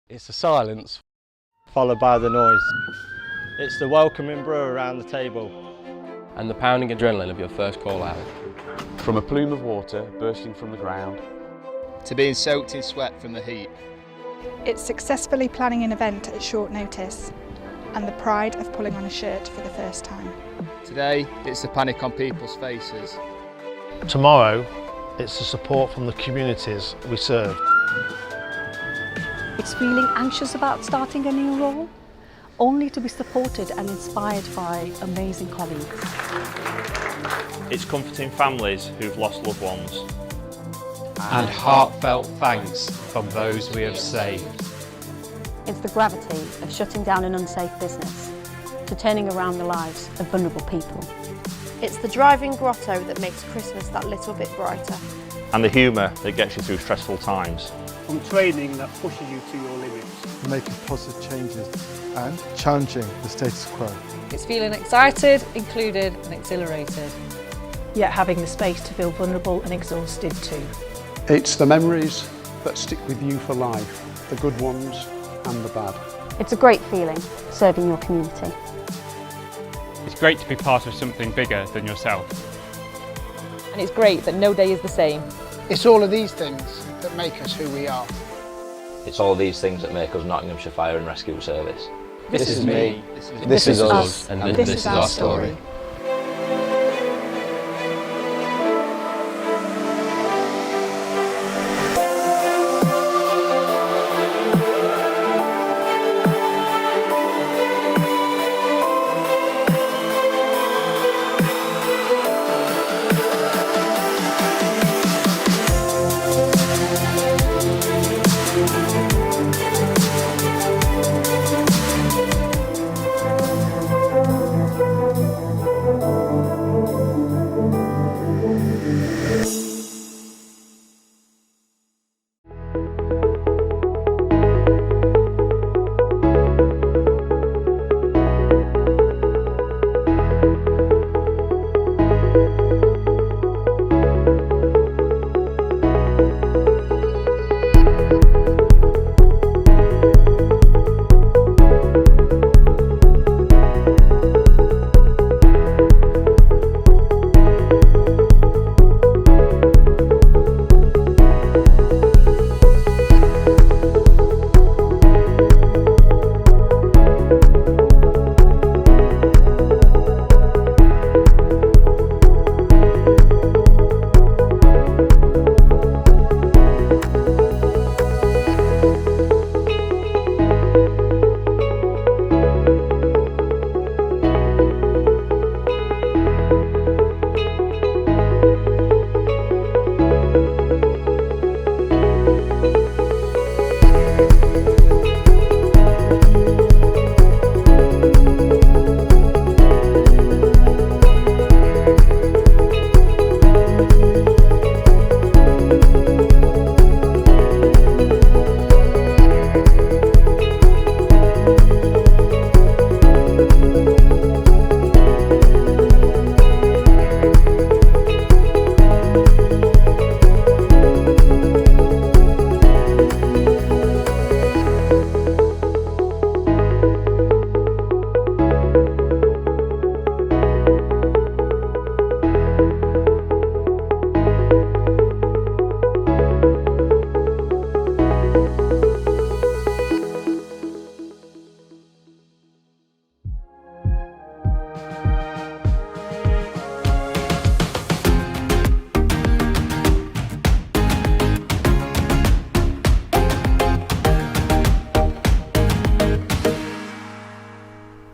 It's the silence, followed by the noise. It's the welcoming brew around the table. And the pounding adrenaline of your first call out. From a plume of water bursting from the ground, to being soaked in sweat from the heat. It's successfully planning an event at short notice, and the pride of pulling on a shirt for the first time. Today, it's the panic on people's faces. Tomorrow, it's the support from the communities we serve. It's feeling anxious about starting a new role, only to be supported and inspired by amazing colleagues. It's comforting families who've lost loved ones. And heartfelt thanks from those we have saved. It's the gravity of shutting down an unsafe business to turning around the lives of vulnerable people. It's the driving grotto that makes Christmas that little bit brighter. And the humour that gets you through stressful times. From training that pushes you to your limits. Making positive changes and challenging the status quo. It's feeling excited, included and exhilarated. Yet having the space to feel vulnerable and exhausted too. It's the memories that stick with you for life, the good ones and the bad. It's a great feeling, serving your community. It's great to be part of something bigger than yourself. And it's great that no day is the same. It's all of these things that make us who we are. It's all these things that make us Nottinghamshire Fire and Rescue Service. This is me. This is us. And This is our story.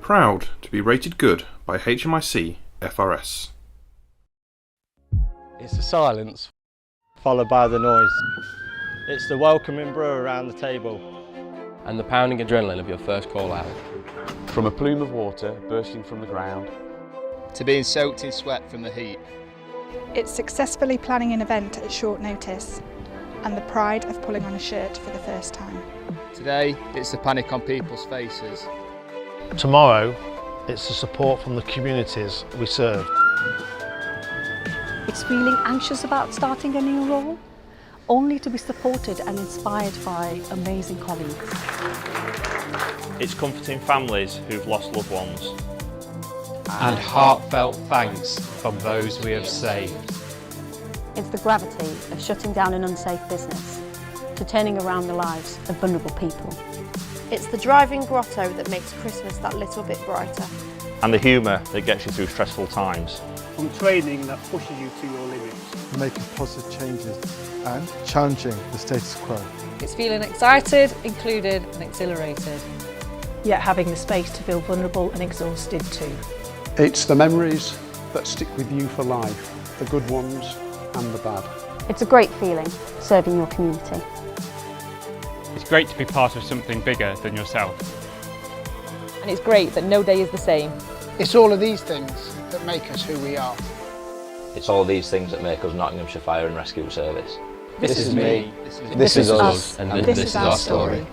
Proud to be rated good by HMIC FRS. It's the silence, followed by the noise. It's the welcoming brew around the table. And the pounding adrenaline of your first call out. from a plume of water bursting from the ground, to being soaked in sweat from the heat. It's successfully planning an event at short notice, and the pride of pulling on a shirt for the first time. Today, it's the panic on people's faces. Tomorrow, it's the support from the communities we serve. It's feeling anxious about starting a new role, only to be supported and inspired by amazing colleagues. It's comforting families who've lost loved ones. And heartfelt thanks from those we have saved. It's the gravity of shutting down an unsafe business to turning around the lives of vulnerable people. It's the driving grotto that makes Christmas that little bit brighter. And the humour that gets you through stressful times. From training that pushes you to your limits. Making positive changes and challenging the status quo. It's feeling excited, included and exhilarated. Yet having the space to feel vulnerable and exhausted too. It's the memories that stick with you for life, the good ones and the bad. It's a great feeling, serving your community. It's great to be part of something bigger than yourself. And it's great that no day is the same. It's all of these things that make us who we are. It's all these things that make us Nottinghamshire Fire and Rescue Service. This is me. This is us. And this is our story.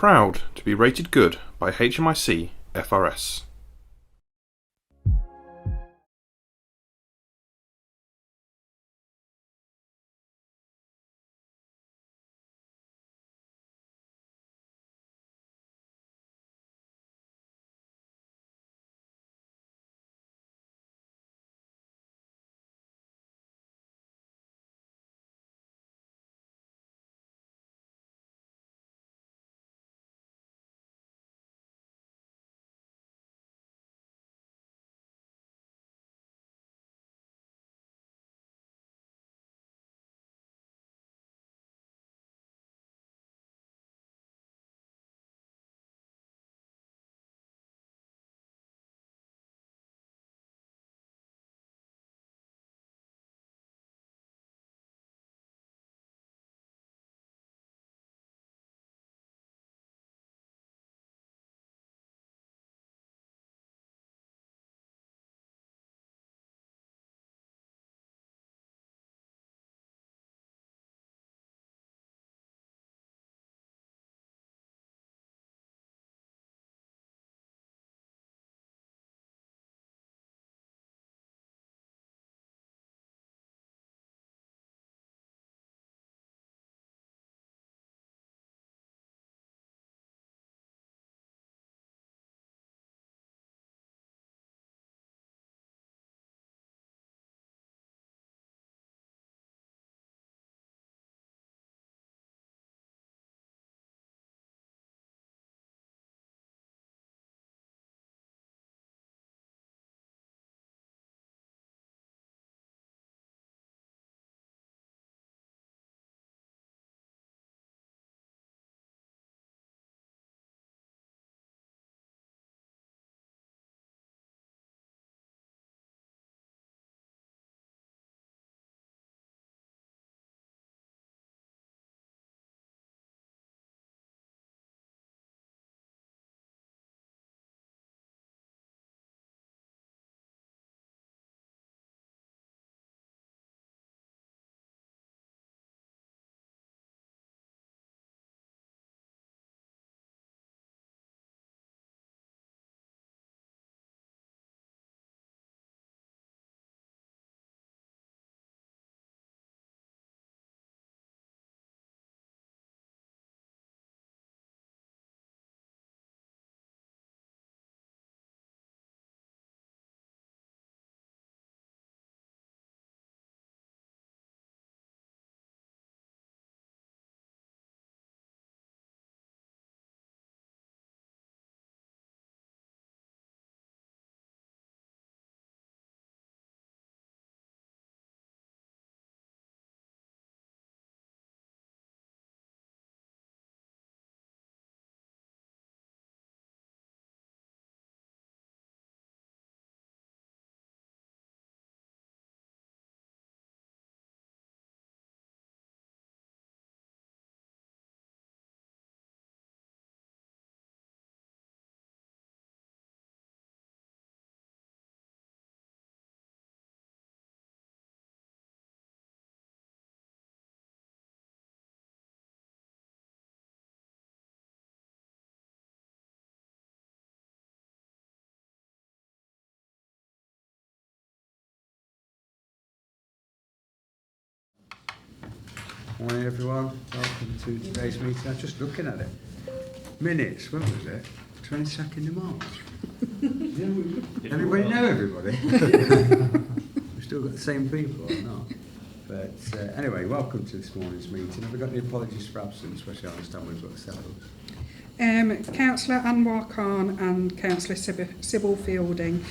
Proud to be rated good by HMIC FRS. Morning everyone, welcome to today's meeting. I was just looking at it. Minutes, when was it? 22nd of March. Everybody know everybody? We've still got the same people or not? But anyway, welcome to this morning's meeting. Have we got any apologies for absence, especially I understand we've got settled? Councillor Anwar Khan and Councillor Sybil Fielding.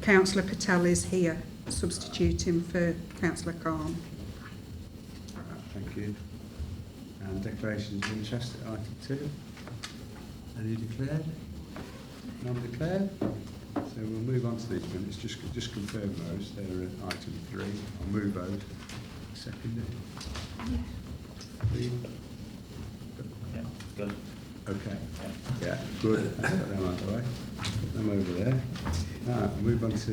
Councillor Patel is here, substituting for Councillor Khan. Thank you. And declarations of interest at item 2. Any declared? None declared? So we'll move on to these minutes. Just confirm those. They're at item 3. I'll move those. Second it. Yeah, good. Okay. Yeah, good. I've got them out of the way. Put them over there. Right, we'll move on to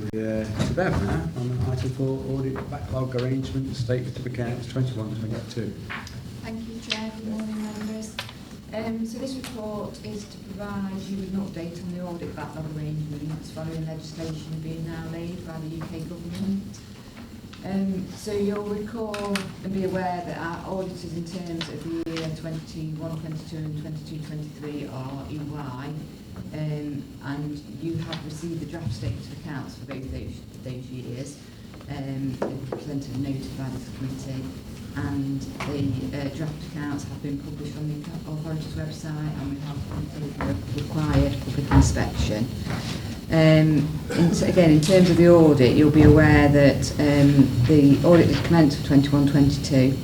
Bev now on item 4, audit backlog arrangement, statement of accounts 21-22. Thank you, Chair. Good morning, members. So this report is to provide you with an update on the audit backlog arrangements following legislation being now made by the UK government. So you'll recall and be aware that our auditors in terms of the year 21-22 and 22-23 are EY, and you have received the draft statement of accounts for both those years. They've been presented and notified this committee, and the draft accounts have been published on the authority's website, and we have required public inspection. Again, in terms of the audit, you'll be aware that the audit did commence for 21-22,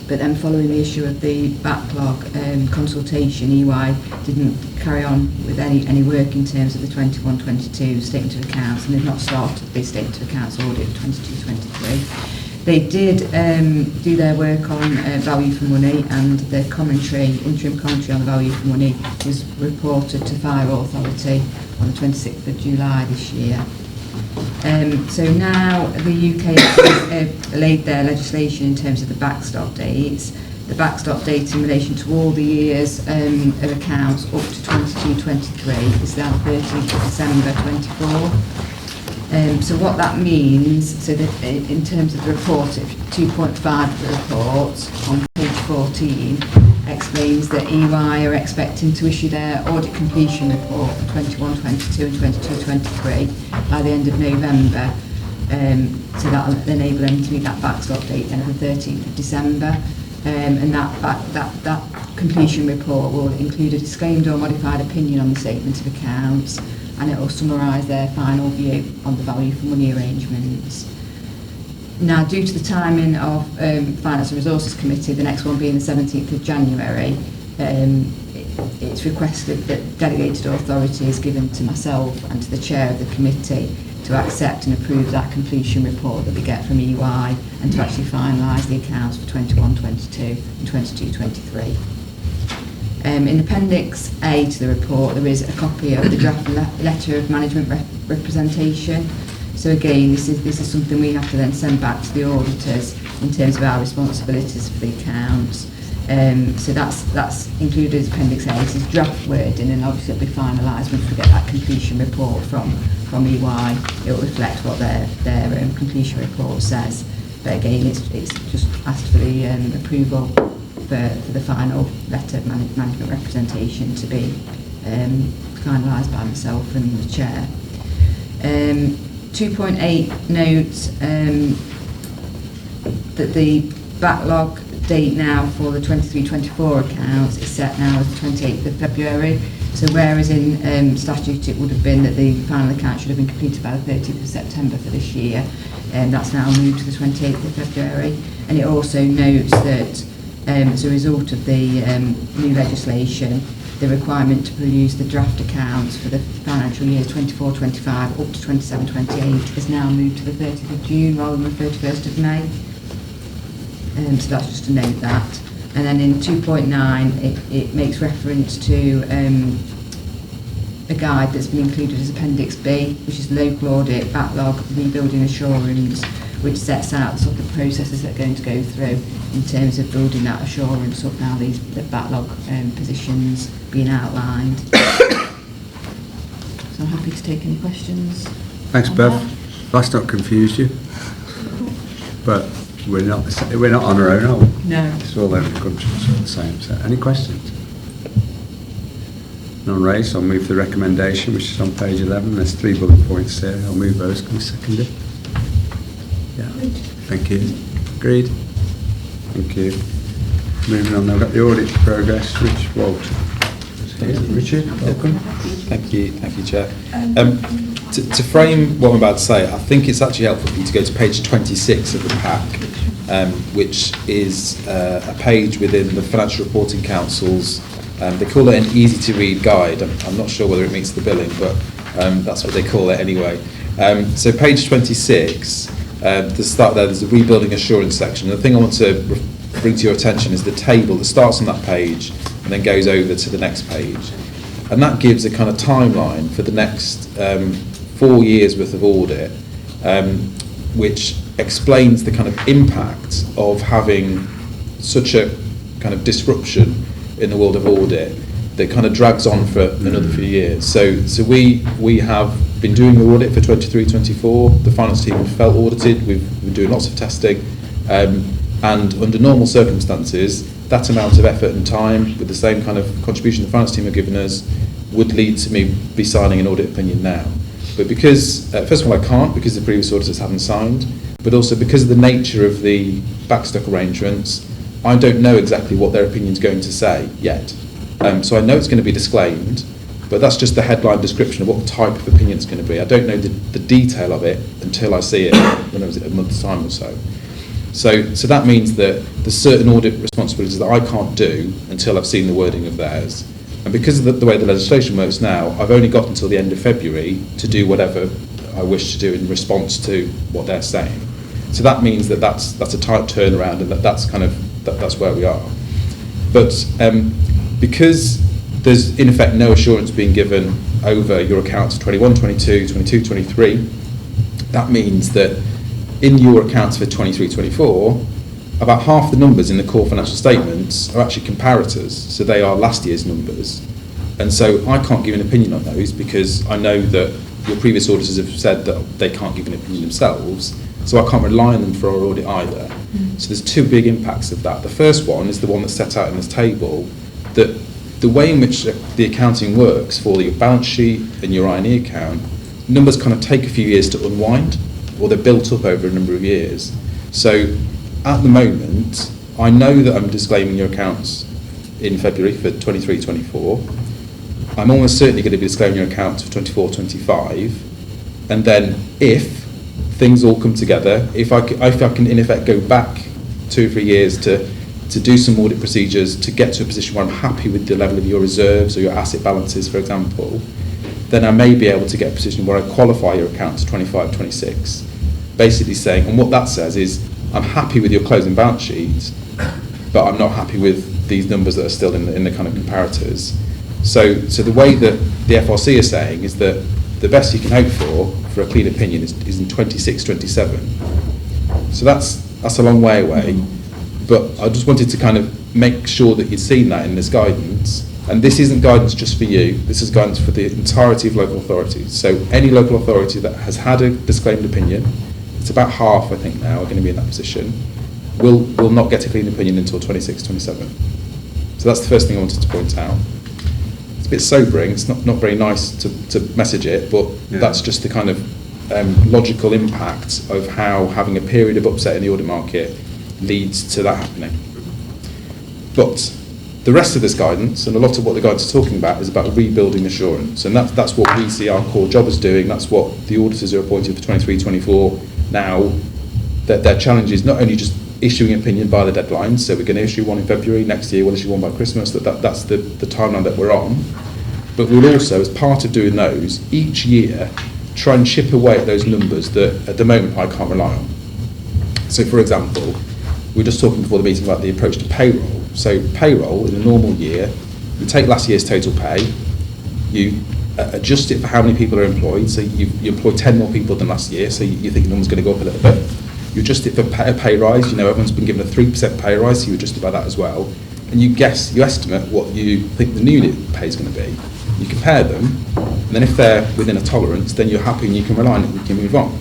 but then following the issue of the backlog consultation, EY didn't carry on with any work in terms of the 21-22 statement of accounts, and they've not started the statement of accounts audit for 22-23. They did do their work on value for money, and the interim commentary on the value for money was reported to Fire Authority on the 26th of July this year. So now the UK has laid their legislation in terms of the backstop dates. The backstop date in relation to all the years of accounts up to 22-23 is now the 13th of December 24. So what that means, so that in terms of the report, 2.5 of the report on page 14 explains that EY are expecting to issue their audit completion report for 21-22 and 22-23 by the end of November. So that will enable them to meet that backstop date then of the 13th of December. And that completion report will include a disclaimed or modified opinion on the statement of accounts, and it will summarise their final view on the value for money arrangements. Now, due to the timing of Finance and Resources Committee, the next one being the 17th of January, it's requested that delegated authority is given to myself and to the chair of the committee to accept and approve that completion report that we get from EY, and to actually finalise the accounts for 21-22 and 22-23. In Appendix A to the report, there is a copy of the draft letter of management representation. So again, this is something we have to then send back to the auditors in terms of our responsibilities for the accounts. So that's included as Appendix A. This is draft wording, and obviously it'll be finalised once we get that completion report from EY. It will reflect what their completion report says. But again, it's just asked for the approval for the final letter of management representation to be finalised by myself and the chair. 2.8 notes that the backlog date now for the 23-24 accounts is set now as the 28th of February. So whereas in statute it would have been that the final account should have been completed by the 30th of September for this year, that's now moved to the 28th of February. And it also notes that as a result of the new legislation, the requirement to produce the draft accounts for the financial year 24-25 up to 27-28 is now moved to the 30th of June rather than the 31st of May. So that's just to note that. And then in 2.9 it makes reference to a guide that's been included as Appendix B, which is local audit, backlog, rebuilding assurance, which sets out the sort of processes that are going to go through in terms of building that assurance up now, the backlog positions being outlined. So I'm happy to take any questions. Thanks, Bev. That's not confused you, but we're not on our own, are we? No. It's all over the country, it's all the same. So, any questions? None raised, I'll move the recommendation, which is on page 11. There's 3 bullet points there. I'll move those. Can we second it? Yeah. Thank you. Agreed. Thank you. Moving on, I've got the audit progress. Rich Walter. Richard, welcome. Thank you, Chair. To frame what I'm about to say, I think it's actually helpful for you to go to page 26 of the pack, which is a page within the Financial Reporting Council's, they call it an easy-to-read guide. I'm not sure whether it meets the billing, but that's what they call it anyway. So page 26, to start there's a rebuilding assurance section. The thing I want to bring to your attention is the table that starts on that page and then goes over to the next page. And that gives a kind of timeline for the next 4 years worth of audit, which explains the kind of impact of having such a kind of disruption in the world of audit that kind of drags on for another few years. So we have been doing the audit for 23-24. The finance team have felt audited. We've been doing lots of testing, and under normal circumstances, that amount of effort and time with the same kind of contribution the finance team have given us would lead to me be signing an audit opinion now. But because, first of all, I can't because the previous auditors haven't signed, but also because of the nature of the backstock arrangements, I don't know exactly what their opinion is going to say yet. So I know it's going to be disclaimed, but that's just the headline description of what type of opinion it's going to be. I don't know the detail of it until I see it when it was a month's time or so. So that means that there's certain audit responsibilities that I can't do until I've seen the wording of theirs. And because of the way the legislation works now, I've only got until the end of February to do whatever I wish to do in response to what they're saying. So that means that that's a tight turnaround, and that's where we are. But because there's in effect no assurance being given over your accounts 21, 22, 22, 23, that means that in your accounts for 23, 24, about half the numbers in the core financial statements are actually comparators, so they are last year's numbers. And so I can't give an opinion on those because I know that your previous auditors have said that they can't give an opinion themselves, so I can't rely on them for our audit either. So there's 2 big impacts of that. The first one is the one that's set out in this table, that the way in which the accounting works for your balance sheet and your I&E account, numbers kind of take a few years to unwind, or they're built up over a number of years. So at the moment, I know that I'm disclaiming your accounts in February for 23-24. I'm almost certainly going to be disclaiming your accounts for 24-25. And then if things all come together, if I can in effect go back 2 or 3 years to do some audit procedures to get to a position where I'm happy with the level of your reserves or your asset balances, for example, then I may be able to get a position where I qualify your accounts 25-26. Basically saying, and what that says is, I'm happy with your closing balance sheet, but I'm not happy with these numbers that are still in the kind of comparators. So the way that the FRC is saying is that the best you can hope for a clean opinion is in 26-27. So that's a long way away, but I just wanted to kind of make sure that you'd seen that in this guidance. And this isn't guidance just for you, this is guidance for the entirety of local authorities. So any local authority that has had a disclaimed opinion, it's about half, I think now, are going to be in that position, will not get a clean opinion until 26-27. So that's the first thing I wanted to point out. It's a bit sobering, it's not very nice to message it, but that's just the kind of logical impact of how having a period of upset in the audit market leads to that happening. But the rest of this guidance, and a lot of what the guidance is talking about, is about rebuilding assurance, and that's what we see our core job as doing. That's what the auditors are appointed for 23-24 now. That their challenge is not only just issuing an opinion by the deadlines, so we're going to issue one in February, next year we'll issue one by Christmas, that's the timeline that we're on, but we'll also, as part of doing those, each year try and chip away at those numbers that at the moment I can't rely on. So for example, we were just talking before the meeting about the approach to payroll. So payroll, in a normal year, you take last year's total pay, you adjust it for how many people are employed, so you employ 10 more people than last year, so you think the number's going to go up a little bit. You adjust it for a pay rise, everyone's been given a 3% pay rise, so you adjust it by that as well. And you estimate what you think the new pay is going to be. You compare them, and then if they're within a tolerance, then you're happy and you can rely on it and you can move on.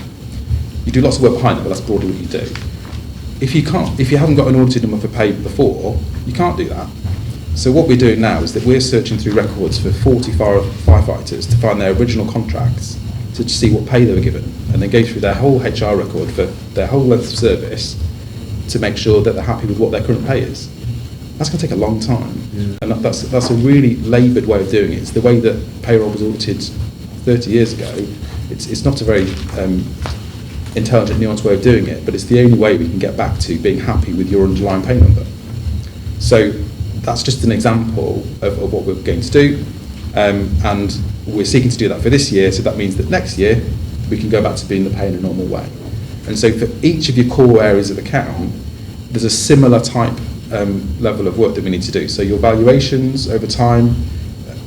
You do lots of work behind it, but that's broadly what you do. if you haven't got an audited number for pay before, you can't do that. So what we're doing now is that we're searching through records for 40 firefighters to find their original contracts to see what pay they were given, and then go through their whole HR record for their whole length of service to make sure that they're happy with what their current pay is. That's going to take a long time, and that's a really laboured way of doing it. It's the way that payroll was audited 30 years ago. It's not a very intelligent, nuanced way of doing it, but it's the only way we can get back to being happy with your underlying pay number. So that's just an example of what we're going to do, and we're seeking to do that for this year, so that means that next year we can go back to being the pay in a normal way. And so for each of your core areas of account, there's a similar type level of work that we need to do. So your valuations over time,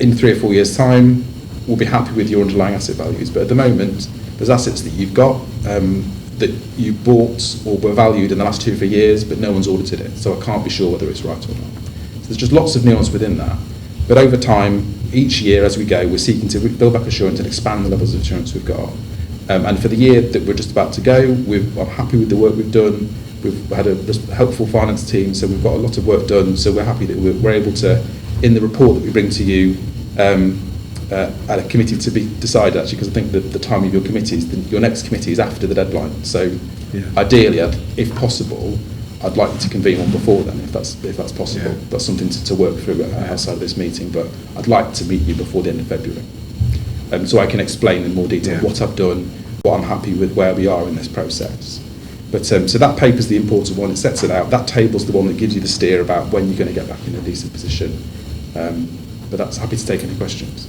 in 3 or 4 years' time, we'll be happy with your underlying asset values. But at the moment, there's assets that you've got that you bought or were valued in the last 2 or 3 years, but no one's audited it, so I can't be sure whether it's right or not. So there's just lots of nuance within that. But over time, each year as we go, we're seeking to build back assurance and expand the levels of assurance we've got. And for the year that we're just about to go, I'm happy with the work we've done. We've had a helpful finance team, so we've got a lot of work done. So we're happy that we're able to, in the report that we bring to you, at a committee to be decided, actually, because I think that the time of your committees, your next committee is after the deadline. So ideally, if possible, I'd like you to convene one before then, if that's possible. Yeah. That's something to work through outside of this meeting, but I'd like to meet you before the end of February. So I can explain in more detail what I've done, what I'm happy with, where we are in this process. But so that paper's the important one. It sets it out. That table's the one that gives you the steer about when you're going to get back in a decent position. But that's happy to take any questions.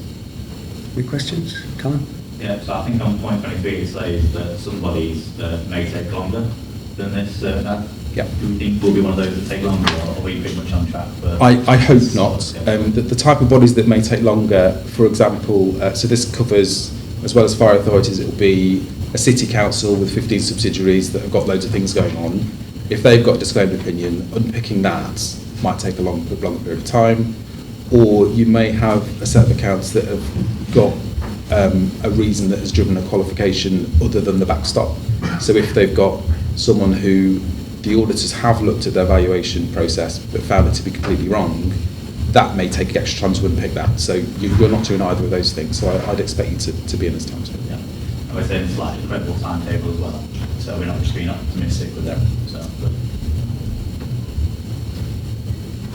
Any questions? Colin? Yeah, so I think on point 23 it says that some bodies may take longer than this. Do we think will be one of those that take longer, or are we pretty much on track? I hope not. The type of bodies that may take longer, for example, so this covers, as well as fire authorities, it will be a city council with 15 subsidiaries that have got loads of things going on. If they've got a disclaimed opinion, unpicking that might take a longer period of time. Or you may have a set of accounts that have got a reason that has driven a qualification other than the backstop. So if they've got someone who the auditors have looked at their valuation process but found it to be completely wrong, that may take extra time to unpick that. So you're not doing either of those things. So I'd expect you to be in this time. Yeah. I would say it's like a credible timetable as well. So we're not just being optimistic with them. So.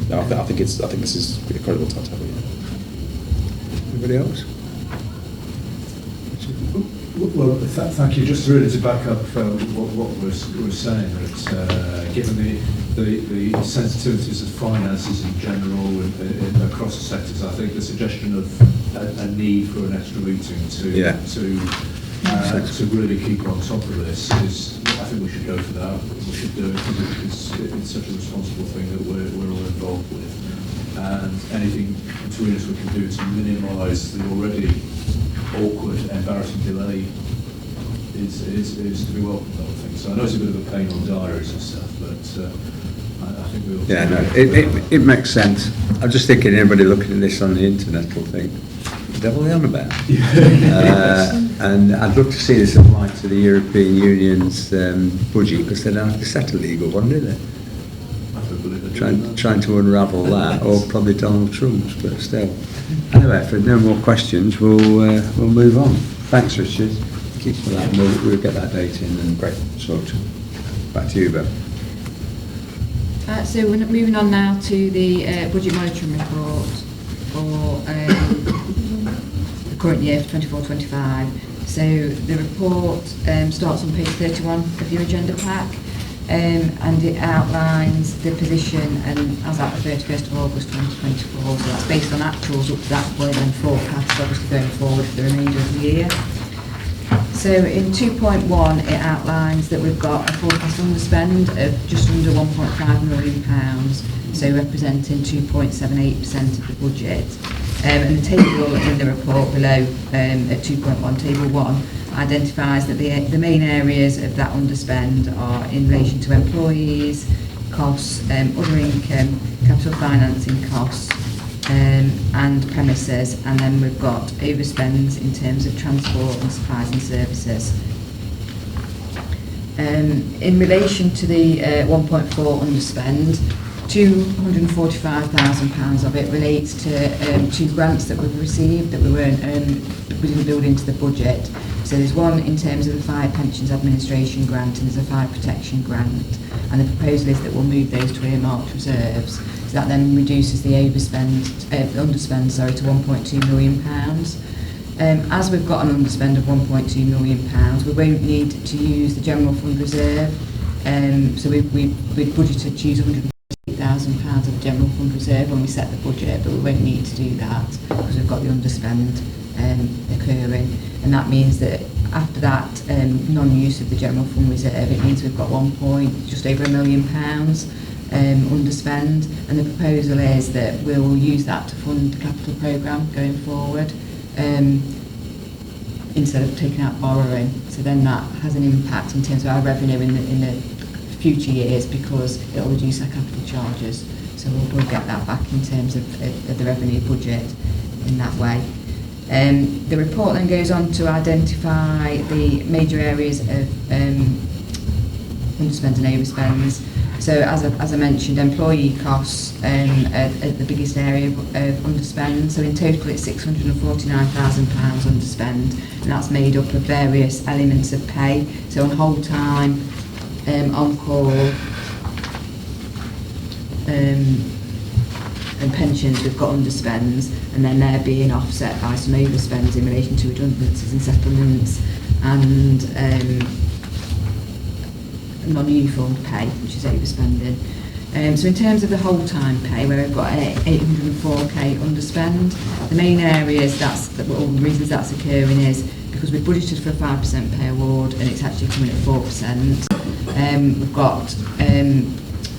No, I think this is a credible timetable. Yeah. Anybody else? Well, thank you. Just really to back up what we're saying, that given the sensitivities of finances in general across the sectors, I think the suggestion of a need for an extra meeting to really keep on top of this is, I think we should go for that. We should do it because it's such a responsible thing that we're all involved with, and anything between us we can do to minimise the already awkward, embarrassing delay is to be welcomed, I would think. So I know it's a bit of a pain on diaries and stuff, but I think we'll... Yeah, no, it makes sense. I'm just thinking anybody looking at this on the internet will think, the devil are they on about? And I'd love to see this applied to the European Union's budget, because they don't have to set a legal one, do they? Trying to unravel that, or probably Donald Trump's, but still. Anyway, if there's no more questions, we'll move on. Thanks, Richard. Thank you for that. We'll get that date in and great sort. Back to you, Bill. So we're moving on now to the budget monitoring report for the current year for 24-25. So the report starts on page 31 of your agenda pack. And it outlines the position and as at the 31st of August 2024, so that's based on actuals up to that point and forecasts obviously going forward for the remainder of the year. So in 2.1 it outlines that we've got a forecast underspend of just under £1.5 million, so representing 2.78% of the budget. And the table in the report below at 2.1, table 1, identifies that the main areas of that underspend are in relation to employees, costs, other income, capital financing costs, and premises, and then we've got overspends in terms of transport and supplies and services. In relation to the 1.4 underspend, £245,000 of it relates to 2 grants that we've received that we didn't build into the budget. So there's one in terms of the Fire Pensions Administration grant and there's a Fire Protection grant, and the proposal is that we'll move those to earmarked reserves. So that then reduces the underspend to £1.2 million. As we've got an underspend of £1.2 million, we won't need to use the general fund reserve. So we've budgeted to use £150,000 of the general fund reserve when we set the budget, but we won't need to do that because we've got the underspend occurring, and that means that after that non-use of the general fund reserve, it means we've got just over £1 million underspend, and the proposal is that we'll use that to fund the capital programme going forward instead of taking out borrowing. So then that has an impact in terms of our revenue in the future years because it'll reduce our capital charges. So we'll get that back in terms of the revenue budget in that way. The report then goes on to identify the major areas of underspend and overspends. So as I mentioned, employee costs are the biggest area of underspend. So in total it's £649,000 underspend, and that's made up of various elements of pay. So on hold time, on call, and pensions, we've got underspends, and then they're being offset by some overspends in relation to redundancies and settlements and non-uniform pay, which is overspending. So in terms of the whole time pay, where we've got 804k underspend, the main areas the reasons that's occurring is because we've budgeted for a 5% pay award and it's actually coming at 4%. We've got a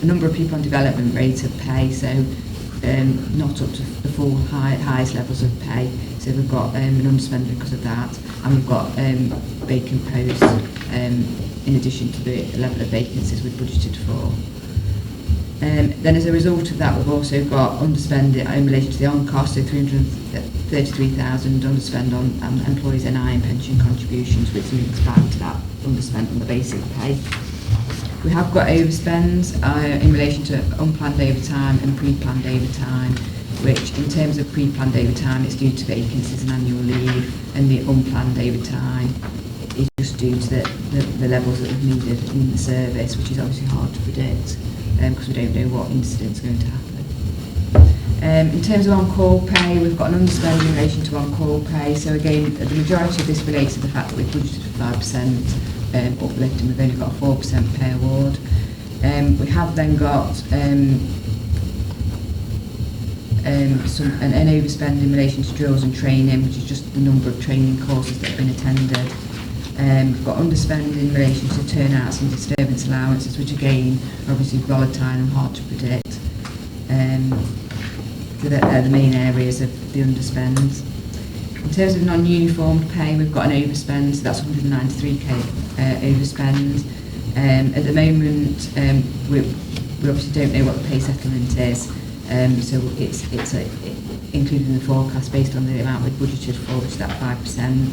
number of people on development rate of pay, so not up to the full highest levels of pay, so we've got an underspend because of that, and we've got vacant posts in addition to the level of vacancies we've budgeted for. Then as a result of that, we've also got underspend in relation to the on-cost, so 333,000 underspend on employees' NI and pension contributions, which links back to that underspend on the basic pay. We have got overspends in relation to unplanned overtime and pre-planned overtime, which in terms of pre-planned overtime it's due to vacancies and annual leave, and the unplanned overtime is just due to the levels that we've needed in the service, which is obviously hard to predict because we don't know what incident's going to happen. In terms of on-call pay, we've got an underspend in relation to on-call pay. So again, the majority of this relates to the fact that we've budgeted for 5% uplift and we've only got a 4% pay award. We have then got an overspend in relation to drills and training, which is just the number of training courses that have been attended. We've got underspend in relation to turnouts and disturbance allowances, which again are obviously volatile and hard to predict. So they're the main areas of the underspends. In terms of non-uniformed pay, we've got an overspend, so that's 193k overspend. At the moment, we obviously don't know what the pay settlement is, so it's included in the forecast based on the amount we've budgeted for, which is that 5%.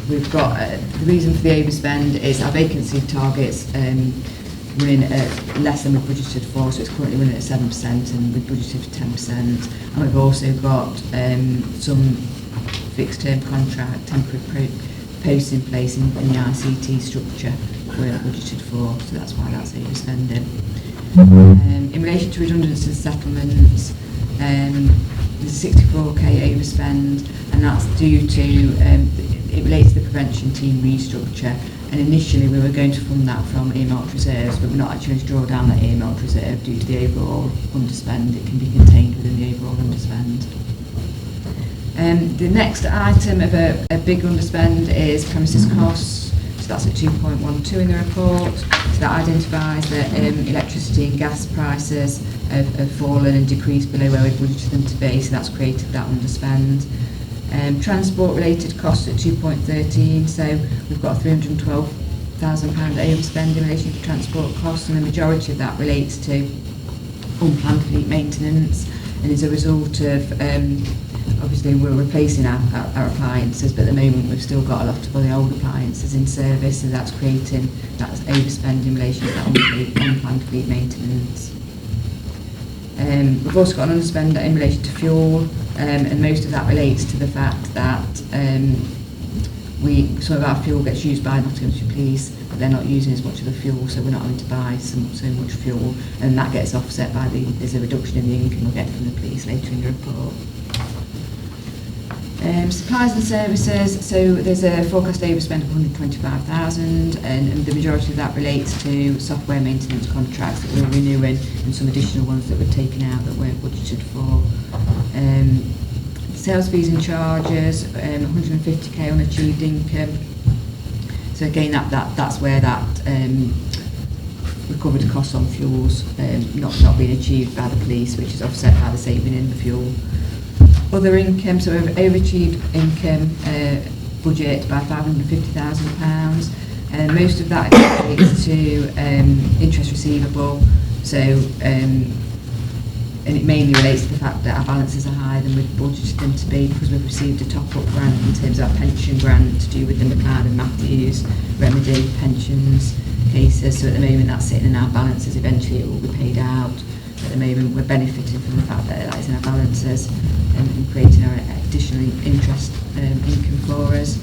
We've got the reason for the overspend is our vacancy targets running at less than we've budgeted for, so it's currently running at 7% and we've budgeted for 10%, and we've also got some fixed term contract temporary posts in place in the ICT structure we're budgeted for, so that's why that's overspending. In relation to redundancies and settlements, there's a 64k overspend, and that's due to it relates to the prevention team restructure, and initially we were going to fund that from earmarked reserves, but we're not actually going to draw down that earmarked reserve due to the overall underspend. It can be contained within the overall underspend. The next item of a big underspend is premises costs, so that's at 2.12 in the report. So that identifies that electricity and gas prices have fallen and decreased below where we budgeted them to be, so that's created that underspend. Transport related costs at 2.13, so we've got £312,000 overspend in relation to transport costs, and the majority of that relates to unplanned fleet maintenance, and as a result of obviously we're replacing our appliances, but at the moment we've still got a lot of the old appliances in service, so that's creating that overspend in relation to that unplanned fleet maintenance. We've also got an underspend in relation to fuel, and most of that relates to the fact that some of our fuel gets used by Nottinghamshire Police, but they're not using as much of the fuel, so we're not having to buy so much fuel, and that gets offset by there's a reduction in the income we'll get from the police later in the report. Supplies and services, so there's a forecast overspend of 125,000, and the majority of that relates to software maintenance contracts that we're renewing and some additional ones that were taken out that weren't budgeted for. Sales fees and charges, 150k unachieved income. So again, that's where that recovered costs on fuels not being achieved by the police, which is offset by the saving in the fuel. Other income, so we've overachieved income budget by £550,000. Most of that relates to interest receivable. So and it mainly relates to the fact that our balances are higher than we've budgeted them to be, because we've received a top-up grant in terms of our pension grant to do with the McLeod and Matthews remedy pensions cases. So at the moment that's sitting in our balances. Eventually it will be paid out. At the moment we're benefiting from the fact that that is in our balances and creating our additional interest income for us.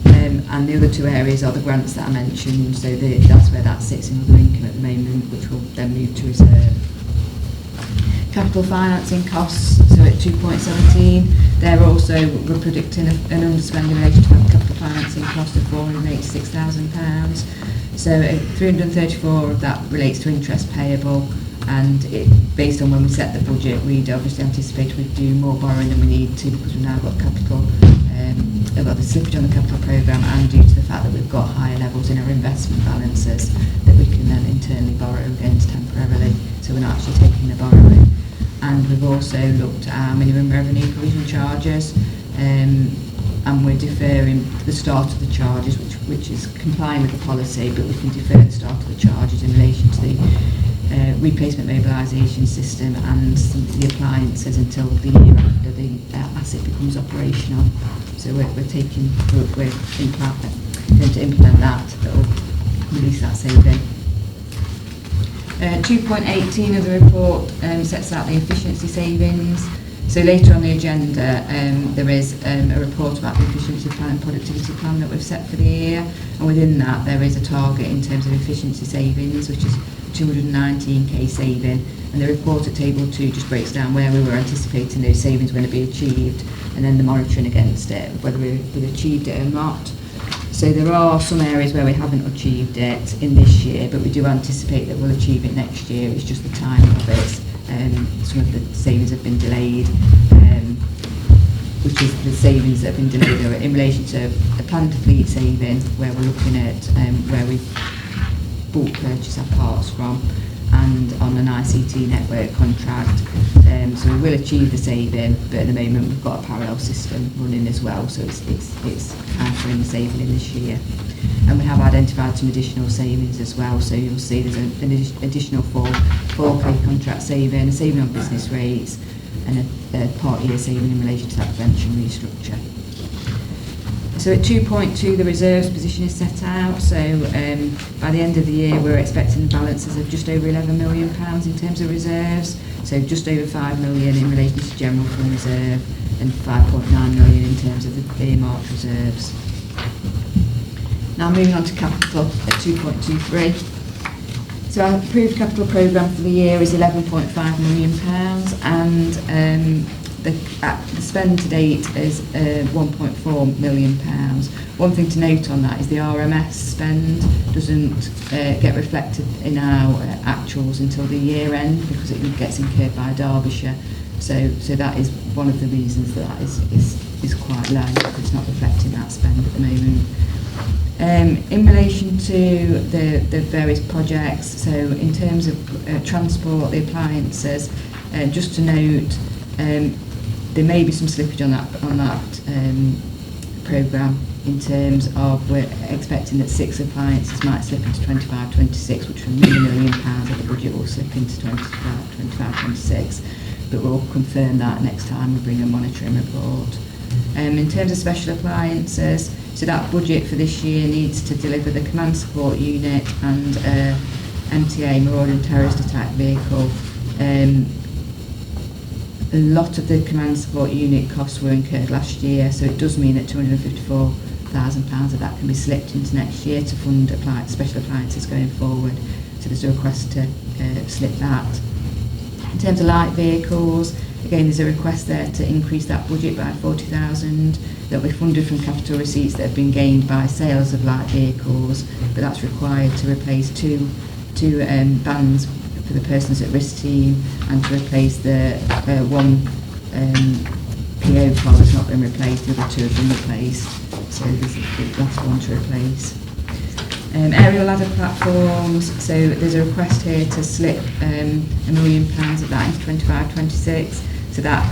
And the other two areas are the grants that I mentioned. So that's where that sits in other income at the moment, which will then move to reserve. Capital financing costs, so at 2.17, we're predicting an underspend in relation to capital financing cost of £486,000. So 334 of that relates to interest payable, and based on when we set the budget, we'd obviously anticipate we'd do more borrowing than we need to, because we've now got capital, got the slippage on the capital programme, and due to the fact that we've got higher levels in our investment balances that we can then internally borrow against temporarily, so we're not actually taking the borrowing. And we've also looked at our minimum revenue provision charges, and we're deferring the start of the charges, which is complying with the policy, but we can defer the start of the charges in relation to the replacement mobilisation system and the appliances until the year after the asset becomes operational. So we're going to implement that will release that saving. 2.18 of the report sets out the efficiency savings. So later on the agenda there is a report about the efficiency plan and productivity plan that we've set for the year, and within that there is a target in terms of efficiency savings, which is 219k saving, and the report at table 2 just breaks down where we were anticipating those savings were going to be achieved, and then the monitoring against it, whether we've achieved it or not. So there are some areas where we haven't achieved it in this year, but we do anticipate that we'll achieve it next year. It's just the timing of it. Some of the savings have been delayed, which is the savings that have been delayed are in relation to a planned fleet saving, where we're looking at where we bulk purchase our parts from, and on an ICT network contract. So we will achieve the saving, but at the moment we've got a parallel system running as well, so it's countering the saving in this year. And we have identified some additional savings as well, so you'll see there's an additional 4k contract saving, a saving on business rates, and a part year saving in relation to that prevention restructure. So at 2.2 the reserves position is set out, so by the end of the year we're expecting balances of just over £11 million in terms of reserves, so just over 5 million in relation to general fund reserve and 5.9 million in terms of the earmarked reserves. Now moving on to capital at 2.23. So our approved capital programme for the year is £11.5 million, and the spend to date is £1.4 million. One thing to note on that is the RMS spend doesn't get reflected in our actuals until the year end, because it gets incurred by Derbyshire. So that is one of the reasons that is quite low, because it's not reflecting that spend at the moment. In relation to the various projects, so in terms of transport, the appliances, just to note, there may be some slippage on that programme, in terms of we're expecting that 6 appliances might slip into 25-26, which will mean £1 million of the budget will slip into 25-26. but we'll confirm that next time we bring a monitoring report. In terms of special appliances, so that budget for this year needs to deliver the command support unit and MTA, marauding terrorist attack vehicle. A lot of the command support unit costs were incurred last year, so it does mean that £254,000 of that can be slipped into next year to fund special appliances going forward. So there's a request to slip that. In terms of light vehicles, again there's a request there to increase that budget by 40,000. That will be funded from capital receipts that have been gained by sales of light vehicles, but that's required to replace two vans for the persons at risk team and to replace the one PO car that's not been replaced, the other two have been replaced, so there's the last one to replace. Aerial ladder platforms, so there's a request here to slip £1 million of that into 25-26, so that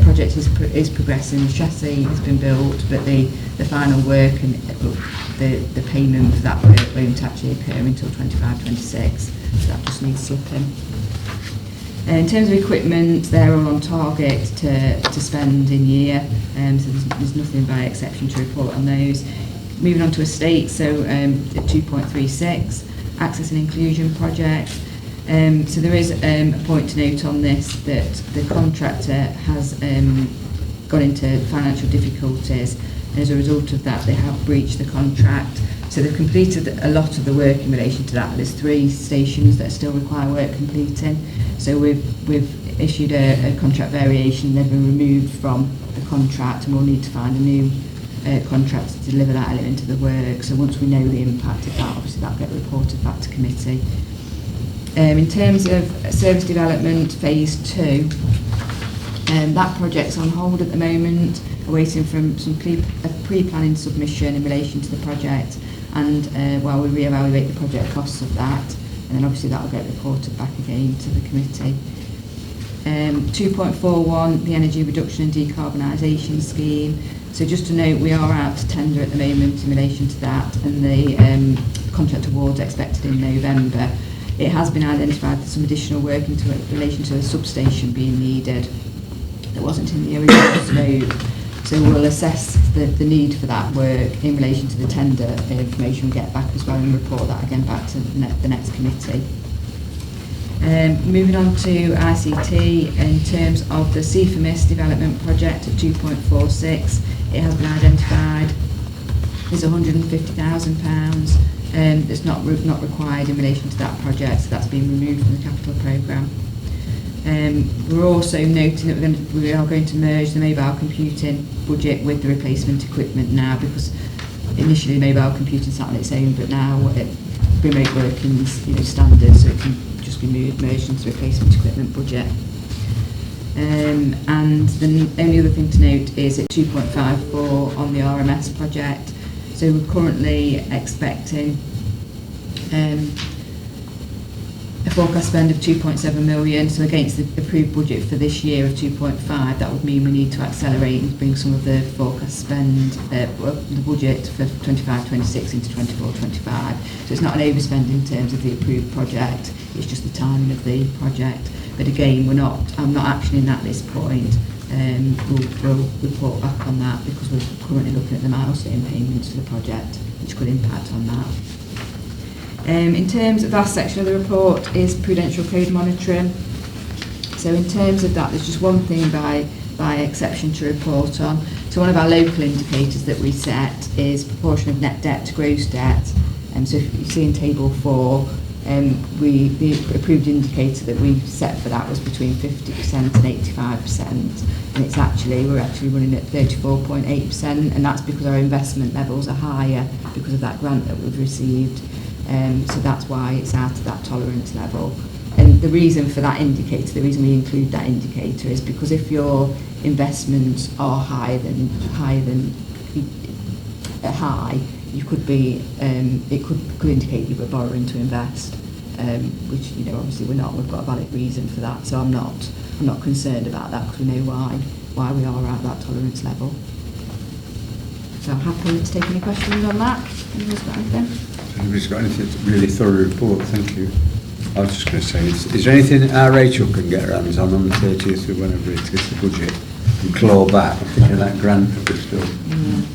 project is progressing. The chassis has been built, but the final work and the payment for that work won't actually occur until 25-26, so that just needs slipping. In terms of equipment, they're all on target to spend in year, so there's nothing by exception to report on those. Moving on to estates, so at 2.36, access and inclusion project. So there is a point to note on this that the contractor has gone into financial difficulties, and as a result of that they have breached the contract. So they've completed a lot of the work in relation to that, but there's 3 stations that still require work completing. So we've issued a contract variation, they've been removed from the contract, and we'll need to find a new contract to deliver that element of the work. So once we know the impact of that, obviously that'll get reported back to committee. In terms of service development phase 2, that project's on hold at the moment, awaiting from some pre-planning submission in relation to the project, and while we re-evaluate the project costs of that, and then obviously that will get reported back again to the committee. 2.41, the energy reduction and decarbonisation scheme. So just to note, we are out to tender at the moment in relation to that, and the contract award's expected in November. It has been identified that some additional work in relation to a substation being needed that wasn't in the original scope. So we'll assess the need for that work in relation to the tender information we get back as well, and report that again back to the next committee. Moving on to ICT, in terms of the CFMIS development project at 2.46, it has been identified there's £150,000 that's not required in relation to that project, so that's been removed from the capital programme. We're also noting that we are going to merge the mobile computing budget with the replacement equipment now, because initially mobile computing sat on its own, but now remote working's standard, so it can just be merged into the replacement equipment budget. And the only other thing to note is at 2.54 on the RMS project. So we're currently expecting a forecast spend of 2.7 million. So against the approved budget for this year of 2.5, that would mean we need to accelerate and bring some of the forecast spend, the budget for 25-26 into 24-25. So it's not an overspend in terms of the approved project, it's just the timing of the project. But again, I'm not actioning that at this point. We'll report back on that, because we're currently looking at the milestone payments for the project, which could impact on that. In terms of the last section of the report is Prudential code monitoring. So in terms of that, there's just one thing by exception to report on. So one of our local indicators that we set is proportion of net debt to gross debt. So if you see in table 4, the approved indicator that we set for that was between 50% and 85%, and we're actually running at 34.8%, and that's because our investment levels are higher because of that grant that we've received. So that's why it's out of that tolerance level. And the reason for that indicator, the reason we include that indicator, is because if your investments are higher than high, you could be it could indicate you were borrowing to invest, which obviously we're not. We've got a valid reason for that, so I'm not concerned about that, because we know why we are at that tolerance level. So I'm happy to take any questions on that. Anybody's got anything? Anybody's got anything? It's a really thorough report, thank you. I was just going to say, is there anything that our Rachel can get her hands on the 30th or whenever it is, the budget, and claw back? I'm thinking of that grant for Bristol.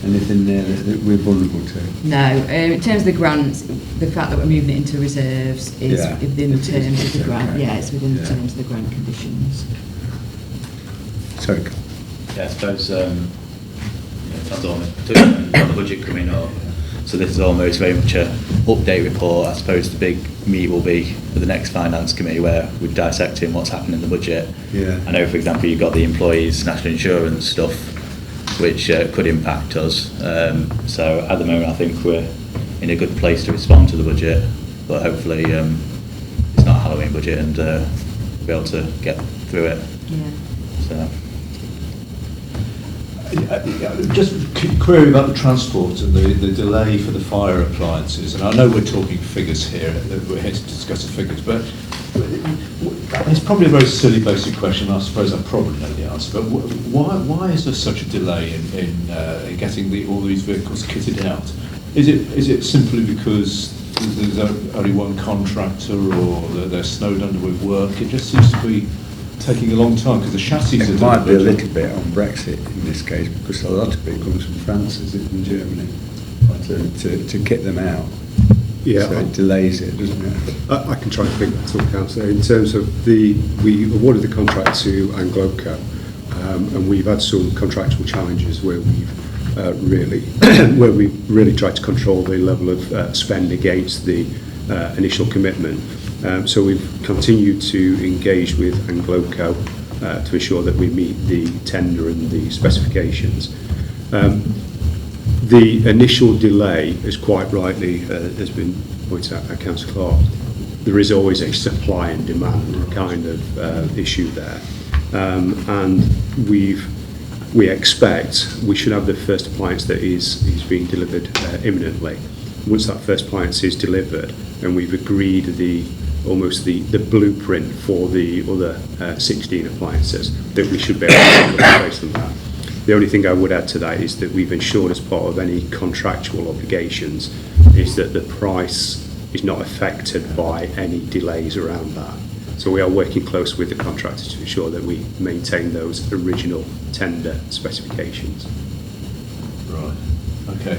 Anything there that we're vulnerable to? No, in terms of the grants, the fact that we're moving it into reserves is within the terms of the grant. Okay. Yeah, it's within the terms of the grant conditions. Sorry. Yeah, I suppose that's almost the budget coming up. So this is almost very much a update report. I suppose the big meat will be for the next finance committee where we're dissecting what's happened in the budget. Yeah. I know, for example, you've got the employees' national insurance stuff, which could impact us. So at the moment, I think we're in a good place to respond to the budget, but hopefully it's not a Halloween budget and we'll be able to get through it. Yeah. So. Just a query about the transport and the delay for the fire appliances. And I know we're talking figures here, we're here to discuss the figures, but it's probably a very silly basic question. I suppose I probably know the answer, but why is there such a delay in getting all these vehicles kitted out? Is it simply because there's only one contractor, or they're snowed under with work? It just seems to be taking a long time because the chassis it might be a little bit on Brexit in this case, because a lot of it comes from France, is it, and Germany, to kit them out. Yeah, so it delays it, doesn't it? I can try to pick that up, Councillor. In terms of we awarded the contract to Angloco, and we've had some contractual challenges where we've really tried to control the level of spend against the initial commitment. So we've continued to engage with Angloco to ensure that we meet the tender and the specifications. The initial delay, as quite rightly has been pointed out by Councillor Clark, there is always a supply and demand kind of issue there. And we expect we should have the first appliance that is being delivered imminently. Once that first appliance is delivered, and we've agreed the blueprint for the other 16 appliances, that we should be able to place them that. The only thing I would add to that is that we've ensured, as part of any contractual obligations, is that the price is not affected by any delays around that. So we are working close with the contractors to ensure that we maintain those original tender specifications. Right. Okay.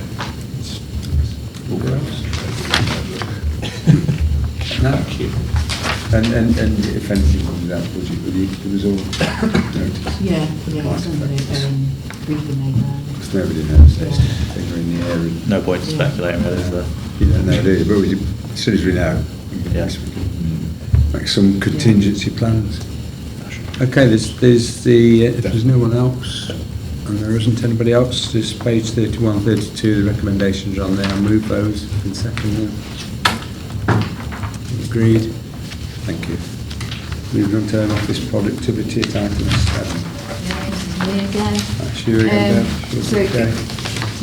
Thank you. And if anything comes out of the budget, will you give us all notice? Yeah, it's on the briefing made now. Because nobody knows, there's a finger in the air. And No point to speculating really, is there? You don't know, do you? But as soon as we know, we can make some contingency plans. Okay, there's if there's no one else, and there isn't anybody else, there's page 31, 32, the recommendations are on there. I'll move those in second. Agreed. Thank you. Moving on to home office productivity at item 7. Yeah, this is me again. That's you again, so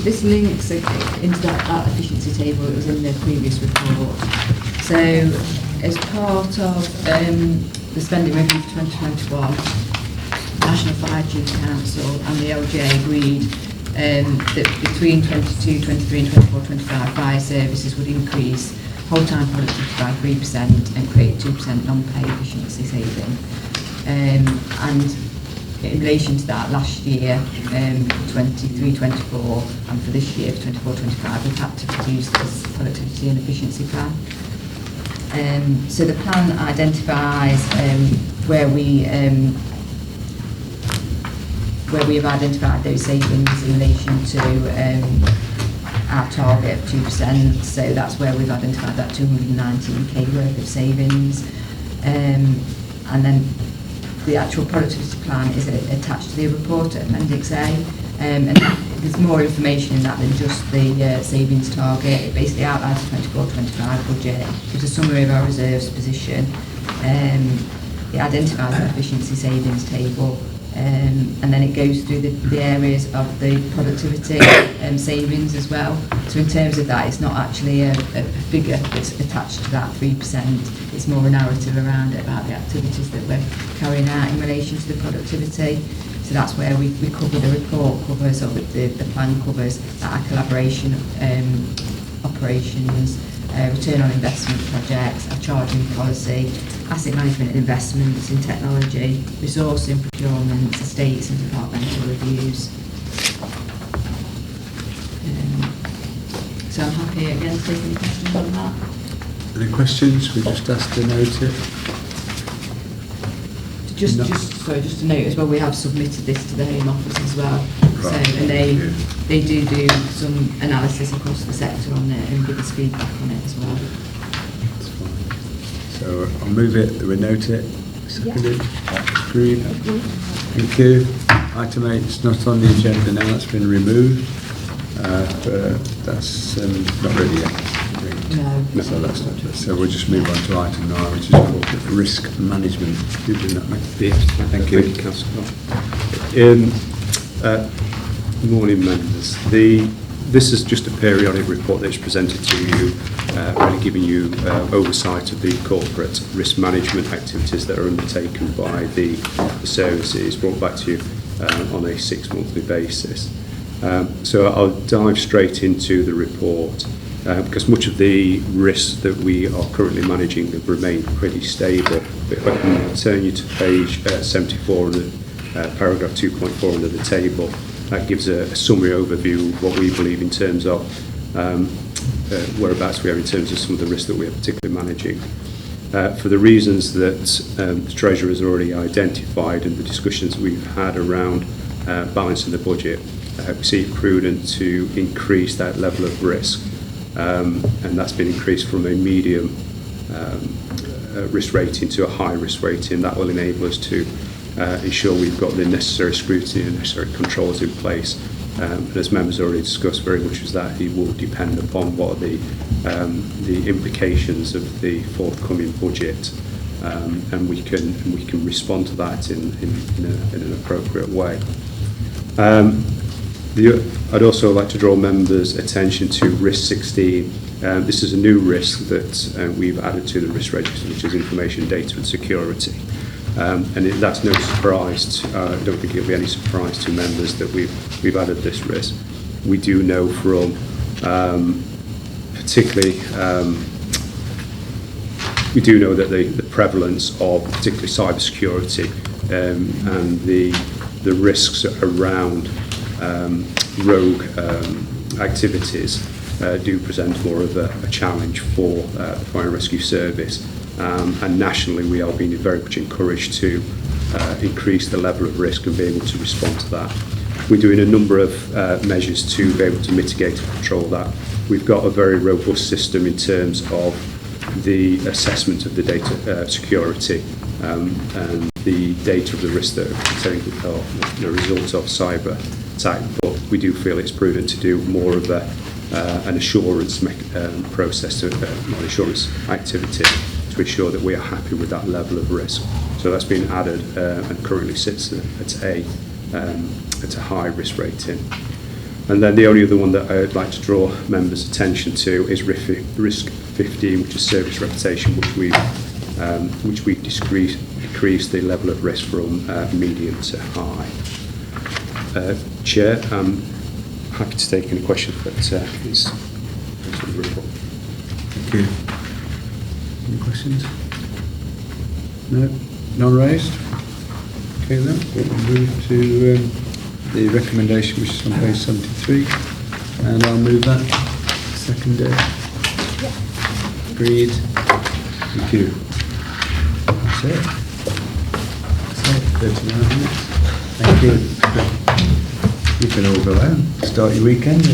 this links into that efficiency table that was in the previous report. So as part of the spending review for 2021, National Fire Chiefs Council and the LGA agreed that between 22, 23 and 24, 25 fire services would increase whole-time productivity by 3% and create 2% non-pay efficiency saving. And in relation to that, last year, 23-24, and for this year, 24-25, we've had to produce this productivity and efficiency plan. So the plan identifies where we have identified those savings in relation to our target of 2%, so that's where we've identified that 219k worth of savings, and then the actual productivity plan is attached to the report at Appendix A, and there's more information in that than just the savings target. It basically outlines the 24-25 budget, gives a summary of our reserves position, it identifies the efficiency savings table, and then it goes through the areas of the productivity savings as well. So in terms of that, it's not actually a figure that's attached to that 3%, it's more a narrative around it about the activities that we're carrying out in relation to the productivity. So that's where we cover the report, covers, or the plan covers our collaboration operations, return on investment projects, our charging policy, asset management and investments in technology, resourcing, procurement, estates and departmental reviews. So I'm happy again to take any questions on that. Any questions? We just asked to note it. Just to note as well, we have submitted this to the Home Office as well. Right. So, and they do some analysis across the sector on it and give us feedback on it as well. That's fine. So I'll move it, we note it. Seconded. Yeah. Agreed. Thank you. Item 8 is not on the agenda now, it's been removed. But that's not ready yet. No. So that's not it. So we'll just move on to item 9, which is called risk management. You do that, mate? Yes. Thank you. Thank you, Councillor. Morning, members. This is just a periodic report that's presented to you, really giving you oversight of the corporate risk management activities that are undertaken by the services, brought back to you on a 6-monthly basis. So I'll dive straight into the report because much of the risks that we are currently managing have remained pretty stable. But if I can turn you to page 74 and paragraph 2.4 under the table, that gives a summary overview of what we believe in terms of whereabouts we are in terms of some of the risks that we are particularly managing. For the reasons that the Treasurer has already identified and the discussions we've had around balancing the budget, we see it prudent to increase that level of risk, and that's been increased from a medium risk rating to a high risk rating. That will enable us to ensure we've got the necessary scrutiny and necessary controls in place. And as members already discussed, very much as that, it will depend upon what are the implications of the forthcoming budget, and we can respond to that in an appropriate way. I'd also like to draw members' attention to risk 16. This is a new risk that we've added to the risk register, which is information, data and security. And that's no surprise. I don't think it'll be any surprise to members that we've added this risk. We do know from particularly we do know that the prevalence of particularly cybersecurity and the risks around rogue activities do present more of a challenge for the Fire and Rescue Service. And nationally, we are being very much encouraged to increase the level of risk and be able to respond to that. We're doing a number of measures to be able to mitigate and control that. We've got a very robust system in terms of the assessment of the data security and the data of the risk that are contained the results of cyber attack. But we do feel it's prudent to do more of an assurance process, not assurance activity, to ensure that we are happy with that level of risk. So that's been added and currently sits at a high risk rating. And then the only other one that I would like to draw members' attention to is risk 15, which is service reputation, which we've decreased the level of risk from medium to high. Chair, I'm happy to take any questions, but please. Thank you. Any questions? No? None raised? Okay then, we'll move to the recommendation, which is on page 73, and I'll move that. Seconded. Agreed. Thank you. That's it. That's it. 39 minutes. Thank you. You can all go home. Start your weekend.